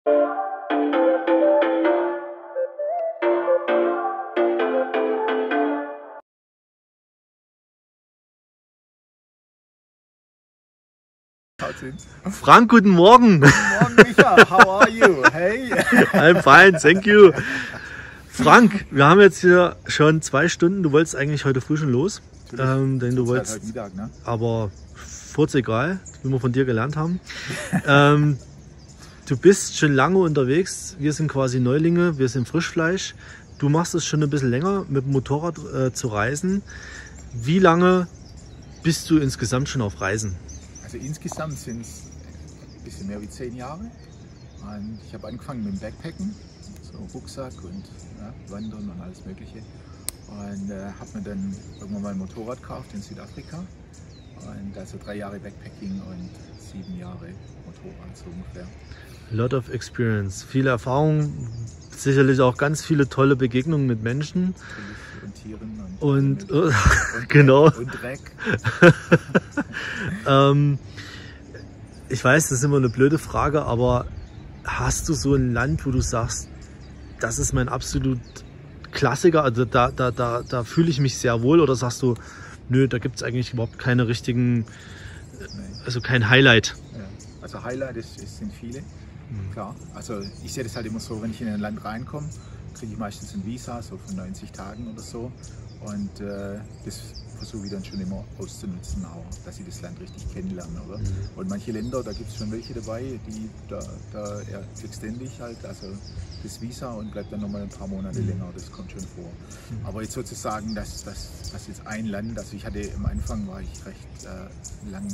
Frank, guten Morgen. Guten Morgen, Micha. How are you? Hey. I'm fine, thank you. Frank, wir haben jetzt hier schon 2 Stunden. Du wolltest eigentlich heute früh schon los. Denn du wolltest. Halt Mittag, ne? Aber furz egal, wie wir von dir gelernt haben. Du bist schon lange unterwegs. Wir sind quasi Neulinge, wir sind Frischfleisch. Du machst es schon ein bisschen länger, mit dem Motorrad zu reisen. Wie lange bist du insgesamt schon auf Reisen? Also insgesamt sind es ein bisschen mehr wie 10 Jahre. Und ich habe angefangen mit dem Backpacken, so Rucksack und ja, Wandern und alles Mögliche. Und habe mir dann irgendwann mal ein Motorrad gekauft in Südafrika. Und also 3 Jahre Backpacking und 7 Jahre Motorrad so ungefähr. Lot of experience, viele Erfahrungen, sicherlich auch ganz viele tolle Begegnungen mit Menschen. Und Tieren und genau. Und Dreck. Ich weiß, das ist immer eine blöde Frage, aber hast du so ein Land, wo du sagst, das ist mein absolut Klassiker, also da fühle ich mich sehr wohl, oder sagst du, nö, da gibt es eigentlich überhaupt keine richtigen, also kein Highlight? Ja. Also Highlight sind viele, klar. Also ich sehe das halt immer so, wenn ich in ein Land reinkomme, kriege ich meistens ein Visa, so von 90 Tagen oder so. Und das versuche ich dann schon immer auszunutzen, auch, dass ich das Land richtig kennenlerne. Oder? Und manche Länder, da gibt es schon welche dabei, die da extende ich halt, also das Visa und bleibt dann nochmal ein paar Monate länger, das kommt schon vor. Aber jetzt sozusagen, dass jetzt ein Land, also ich hatte am Anfang, war ich recht lang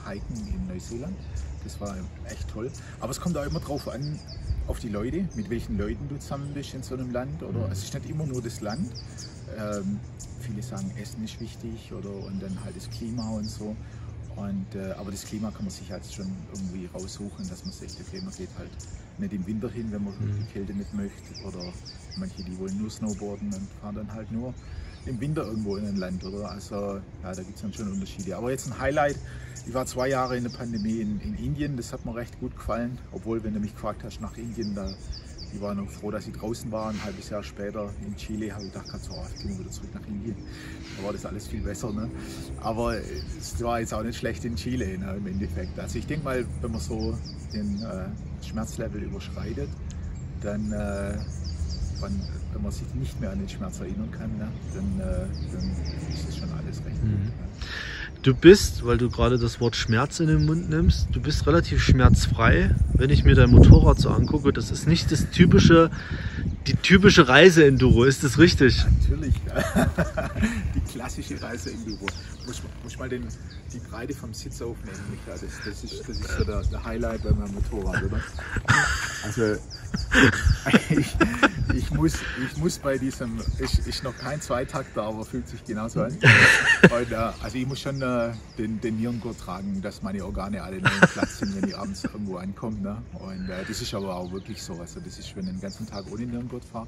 hiken in Neuseeland, das war echt toll. Aber es kommt auch immer drauf an, auf die Leute, mit welchen Leuten du zusammen bist in so einem Land. Oder es ist nicht immer nur das Land. Viele sagen, Essen ist wichtig und dann halt das Klima und so. Aber das Klima kann man sich halt schon irgendwie raussuchen, dass man sagt, okay, man geht halt nicht im Winter hin, wenn man die Kälte nicht möchte. Oder manche, die wollen nur Snowboarden und fahren dann halt nur im Winter irgendwo in ein Land. Oder? Also ja, da gibt es dann schon Unterschiede. Aber jetzt ein Highlight. Ich war 2 Jahre in der Pandemie in Indien, das hat mir recht gut gefallen. Obwohl, wenn du mich gefragt hast nach Indien, ich war noch froh, dass ich draußen war. Ein halbes Jahr später in Chile habe ich gedacht, so, ich gehe mal wieder zurück nach Indien. Da war das alles viel besser. Ne? Aber es war jetzt auch nicht schlecht in Chile, ne, im Endeffekt. Also ich denke mal, wenn man so den Schmerzlevel überschreitet, dann, wenn man sich nicht mehr an den Schmerz erinnern kann, ne, dann ist das schon alles recht gut. Ne? Du bist, weil du gerade das Wort Schmerz in den Mund nimmst, du bist relativ schmerzfrei. Wenn ich mir dein Motorrad so angucke, das ist nicht die typische Reise-Enduro, ist das richtig? Natürlich, die klassische Reise-Enduro. Muss mal die Breite vom Sitz aufnehmen, Micha. Das ist so der Highlight bei meinem Motorrad, oder? Also ich muss bei diesem, ist noch kein Zweitakter, aber fühlt sich genauso an. Und, also ich muss schon den Nierengurt tragen, dass meine Organe alle noch im Platz sind, wenn ich abends irgendwo ankomme. Ne? Und das ist aber auch wirklich so. Also das ist, wenn ich den ganzen Tag ohne Nierengurt fahre,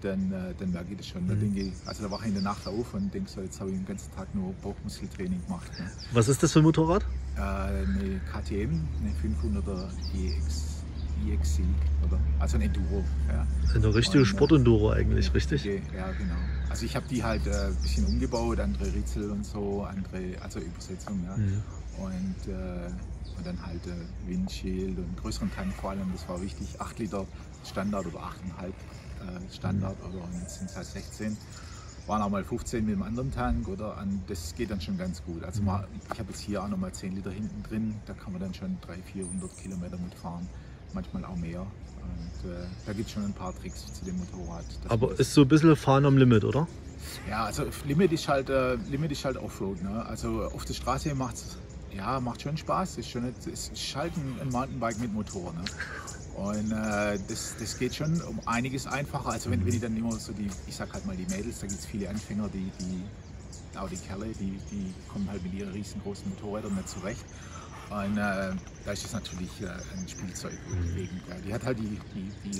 dann merke ich das schon. Da denke ich, also da wache ich in der Nacht auf und denke so, jetzt habe ich den ganzen Tag nur Bauchmuskeltraining gemacht. Ne? Was ist das für ein Motorrad? Eine KTM, eine 500er EXC, oder? Also ein Enduro. Ja. Eine richtige Sport-Enduro eigentlich, richtig? Ja, genau. Also ich habe die halt ein bisschen umgebaut, andere Ritzel und so, also Übersetzung. Ja. Und dann halt Windshield und größeren Tank vor allem, das war wichtig. 8 Liter Standard oder 8,5 Standard, aber jetzt sind es halt 16. Waren auch mal 15 mit dem anderen Tank, oder? Und das geht dann schon ganz gut. Also ich habe jetzt hier auch nochmal 10 Liter hinten drin, da kann man dann schon 300-400 Kilometer mitfahren. Manchmal auch mehr. Und da gibt es schon ein paar Tricks zu dem Motorrad. Aber ist so ein bisschen Fahren am Limit, oder? Ja, also Limit ist halt Offroad. Ne? Also auf der Straße macht schon Spaß. Es ist halt ein Mountainbike mit Motor. Ne? Und das geht schon um einiges einfacher. Also wenn ich dann immer so ich sag halt mal die Mädels, da gibt es viele Anfänger, auch die Kerle, die kommen halt mit ihren riesengroßen Motorrädern nicht zurecht. Und da ist es natürlich ein Spielzeug gegen. Ja. Die hat halt die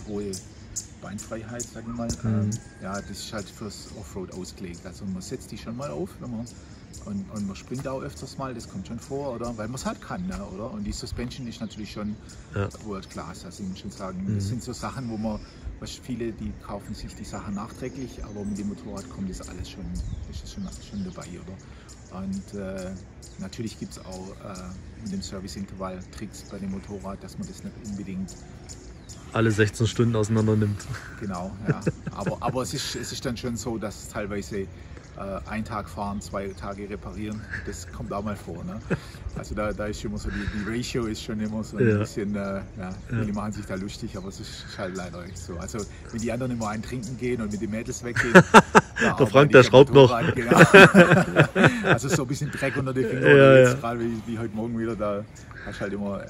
hohe Beinfreiheit, sagen wir mal. Ja, das ist halt fürs Offroad ausgelegt. Also man setzt die schon mal auf, wenn man Und man springt auch öfters mal, das kommt schon vor, oder? Weil man es halt kann, ne, oder? Und die Suspension ist natürlich schon World Class, also ich muss schon sagen. Das sind so Sachen, wo man, viele, die kaufen sich die Sachen nachträglich, aber mit dem Motorrad kommt das alles schon dabei, oder? Und natürlich gibt es auch mit dem Serviceintervall Tricks bei dem Motorrad, dass man das nicht unbedingt alle 16 Stunden auseinander nimmt. Genau, ja. Aber es ist dann schon so, dass teilweise einen Tag fahren, 2 Tage reparieren, das kommt auch mal vor. Ne? Also da ist immer so, die Ratio ist schon immer so ein bisschen, viele machen sich da lustig, aber es ist halt leider echt so. Also wenn die anderen immer einen trinken gehen und mit den Mädels weggehen, der Frank, der schraubt noch. Genau. Also so ein bisschen Dreck unter die Finger, oder jetzt gerade wie heute Morgen wieder, da hast halt immer,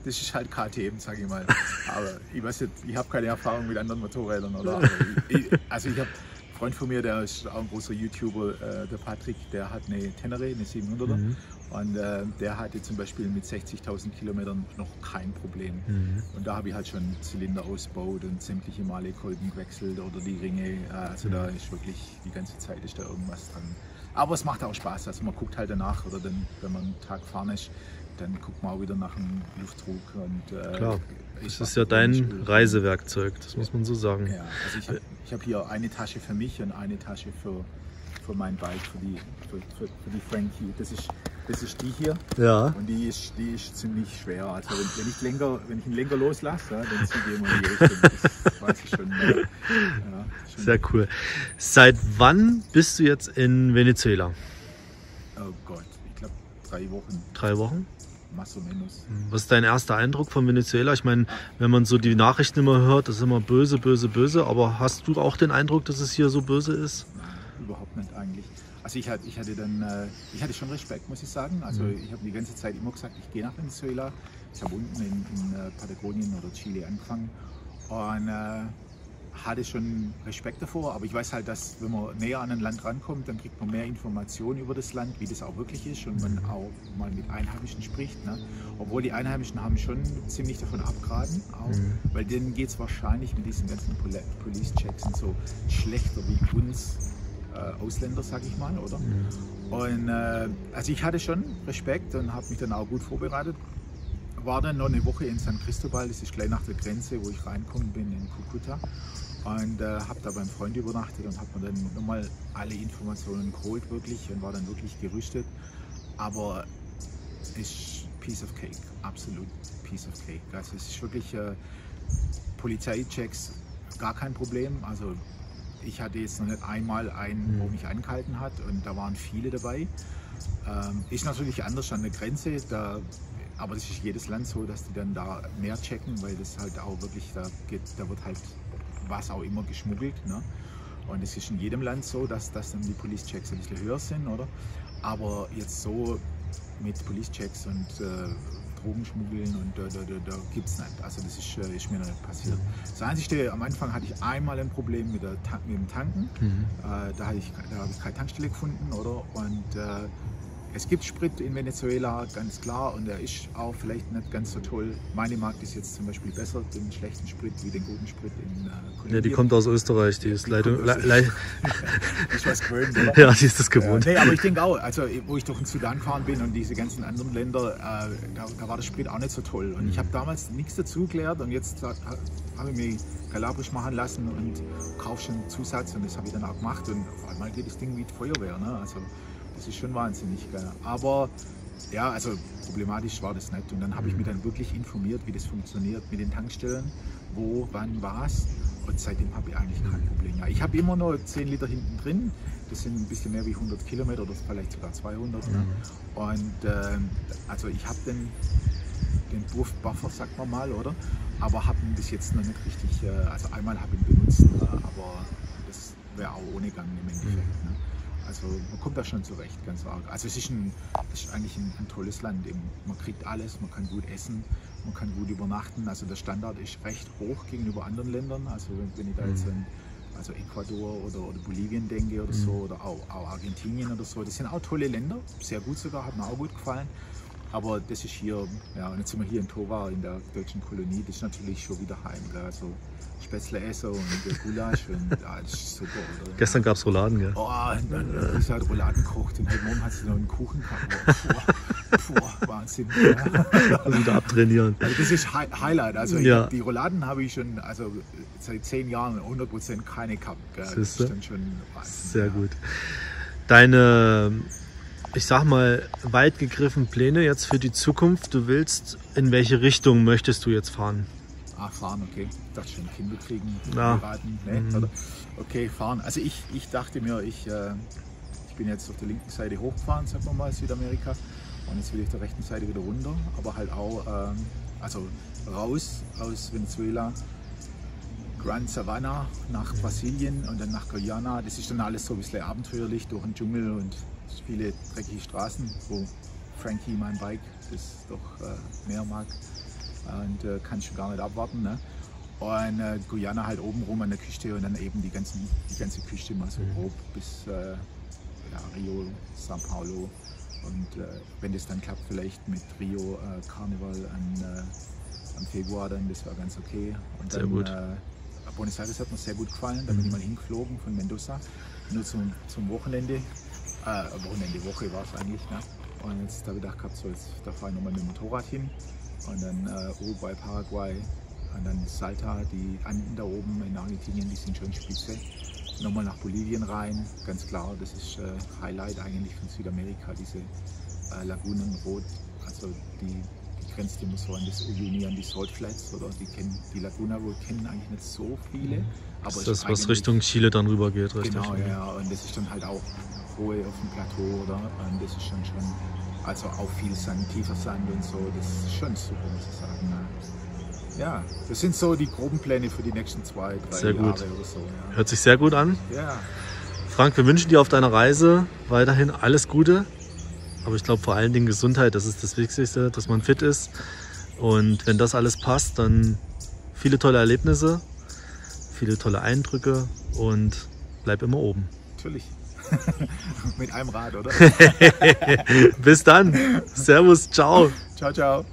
das ist halt KTM, sage ich mal. Aber ich weiß nicht, ich habe keine Erfahrung mit anderen Motorrädern. Oder? Also ich habe einen Freund von mir, der ist auch ein großer YouTuber, der Patrick, der hat eine Tenere, eine 700er. Und der hatte zum Beispiel mit 60.000 Kilometern noch kein Problem. Und da habe ich halt schon Zylinder ausgebaut und sämtliche Male Kolben gewechselt oder die Ringe. Also da ist wirklich die ganze Zeit ist da irgendwas dran. Aber es macht auch Spaß, also man guckt halt danach oder dann, wenn man einen Tag fahren ist, dann guckt man auch wieder nach dem Luftdruck. Und, klar, das ist ja dein Reisewerkzeug, das muss man so sagen. Ja, also ich hab hier eine Tasche für mich und eine Tasche für mein Bike, für die Frankie. Das ist die hier, und die ist ziemlich schwer. Also wenn ich den Lenker loslasse, dann zieht die immer in die Richtung. Das weiß ich schon. Schon. Sehr cool. Seit wann bist du jetzt in Venezuela? Oh Gott, ich glaube 3 Wochen. 3 Wochen? Más o menos. Was ist dein erster Eindruck von Venezuela? Ich meine, wenn man so die Nachrichten immer hört, das ist immer böse, böse, böse. Aber hast du auch den Eindruck, dass es hier so böse ist? Nein, überhaupt nicht eigentlich. Also ich hatte schon Respekt, muss ich sagen. Also ich habe die ganze Zeit immer gesagt, ich gehe nach Venezuela. Ich habe unten in Patagonien oder Chile angefangen und hatte schon Respekt davor. Aber ich weiß halt, dass wenn man näher an ein Land rankommt, dann kriegt man mehr Informationen über das Land, wie das auch wirklich ist und man auch mal mit Einheimischen spricht. Ne? Obwohl die Einheimischen haben schon ziemlich davon abgeraten, auch, weil denen geht es wahrscheinlich mit diesen ganzen Police-Checks und so schlechter wie uns Ausländer, sag ich mal, oder? Und also ich hatte schon Respekt und habe mich dann auch gut vorbereitet. War dann noch eine Woche in San Cristobal, das ist gleich nach der Grenze, wo ich reingekommen bin, in Cucuta. Und habe da beim Freund übernachtet und habe mir dann nochmal alle Informationen geholt, wirklich, und war dann wirklich gerüstet. Aber es ist Piece of Cake, absolut Piece of Cake. Also es ist wirklich Polizeichecks, gar kein Problem. Also ich hatte jetzt noch nicht einmal einen, wo mich angehalten hat, und da waren viele dabei. Ist natürlich anders an der Grenze, aber das ist jedes Land so, dass die dann da mehr checken, weil das halt auch wirklich, da wird halt was auch immer geschmuggelt. Ne? Und es ist in jedem Land so, dass dann die Police-Checks ein bisschen höher sind, oder? Aber jetzt so mit Police-Checks und Drogenschmuggeln und da gibt es nicht. Also das ist mir noch nicht passiert. Das Einzige, am Anfang hatte ich einmal ein Problem mit dem Tanken. Da habe ich keine Tankstelle gefunden, oder? Und es gibt Sprit in Venezuela, ganz klar, und der ist auch vielleicht nicht ganz so toll. Meine mag das jetzt zum Beispiel besser, den schlechten Sprit, wie den guten Sprit in Kolumbien. Ja, die kommt aus Österreich, die ist leider... ist was gewöhnt, oder? Ja, die ist das gewohnt. Nee, aber ich denke auch, also wo ich durch den Sudan gefahren bin und diese ganzen anderen Länder, da war der Sprit auch nicht so toll. Und ich habe damals nichts dazu gelernt, und jetzt habe ich mich kalabrisch machen lassen und kaufe schon einen Zusatz, und das habe ich dann auch gemacht, und auf einmal geht das Ding wie die Feuerwehr. Ne? Also, das ist schon wahnsinnig geil. Aber ja, also problematisch war das nicht. Und dann habe ich mich dann wirklich informiert, wie das funktioniert mit den Tankstellen, wo, wann, was. Und seitdem habe ich eigentlich kein Problem. Ja, ich habe immer noch 10 Liter hinten drin. Das sind ein bisschen mehr wie 100 Kilometer oder vielleicht sogar 200. Ne? Und also ich habe den Buffer, sagt man mal, oder? Aber habe ihn bis jetzt noch nicht richtig, also einmal habe ich ihn benutzt, aber das wäre auch ohne Gang im Endeffekt. Ne? Also man kommt da schon zurecht, ganz arg. Also es ist eigentlich ein tolles Land. Man kriegt alles, man kann gut essen, man kann gut übernachten. Also der Standard ist recht hoch gegenüber anderen Ländern. Also wenn ich da jetzt an Ecuador oder Bolivien denke oder so, oder auch Argentinien oder so. Das sind auch tolle Länder, sehr gut sogar, hat mir auch gut gefallen. Aber das ist hier, ja, und jetzt sind wir hier in Tora, in der deutschen Kolonie, das ist natürlich schon wieder heim. Gell? Also Spätzle essen und Gulasch und ja, das ist super. Oder? Gestern gab es Rouladen, gell? Oh, und dann ist halt Rouladen gekocht und heute Morgen hat sie noch einen Kuchen gehabt. Puh, Wahnsinn. Ja. Also wieder abtrainieren. Also das ist Highlight. Also ja. Die Rouladen habe ich schon seit 10 Jahren 100% keine gehabt. Gell? Das ist dann schon Wahnsinn. Sehr gut. Deine, ich sag mal, weit gegriffen Pläne jetzt für die Zukunft. Du willst, in welche Richtung möchtest du jetzt fahren? Ah, fahren, okay. Ich dachte schon, Kinder kriegen, ja. heiraten. Nee, oder? Okay, fahren. Also ich dachte mir, ich bin jetzt auf der linken Seite hochgefahren, sagen wir mal, Südamerika. Und jetzt will ich auf der rechten Seite wieder runter. Aber halt auch, also raus aus Venezuela, Gran Sabana nach Brasilien und dann nach Guyana. Das ist dann alles so ein bisschen abenteuerlich durch den Dschungel und viele dreckige Straßen, wo Frankie, mein Bike, das doch mehr mag. Und kann schon gar nicht abwarten. Ne? Und Guyana halt oben rum an der Küste und dann eben die ganze Küste mal so grob bis ja, Rio, São Paulo. Und wenn das dann klappt, vielleicht mit Rio Carnival am Februar, dann das war ganz okay. Und sehr dann, gut. Buenos Aires hat mir sehr gut gefallen. Da bin ich mal hingeflogen von Mendoza, nur zum Wochenende. Woche war es eigentlich. Ne? Und jetzt habe ich gedacht, so, da fahre ich nochmal mit dem Motorrad hin. Und dann Uruguay, Paraguay und dann Salta, die Anden da oben in Argentinien, die sind schon spitze. Nochmal nach Bolivien rein, ganz klar, das ist Highlight eigentlich von Südamerika, diese Lagunen Rot, also die grenzt immer so an das Uyuni, an die Salt Flats, oder die Laguna wohl kennen eigentlich nicht so viele. Aber das ist das, was Richtung Chile dann rüber geht, richtig? Genau, ja, und das ist dann halt auch Ruhe auf dem Plateau, oder? Und das ist dann schon, also auch viel Sand, tiefer Sand und so, das ist schon super, muss ich sagen. Ja, das sind so die groben Pläne für die nächsten 2-3 Jahre oder so. Ja. Hört sich sehr gut an. Ja. Frank, wir wünschen dir auf deiner Reise weiterhin alles Gute. Aber ich glaube vor allen Dingen Gesundheit, das ist das Wichtigste, dass man fit ist. Und wenn das alles passt, dann viele tolle Erlebnisse, viele tolle Eindrücke und bleib immer oben. Natürlich. Mit einem Rad, oder? Bis dann. Servus, ciao. Ciao, ciao.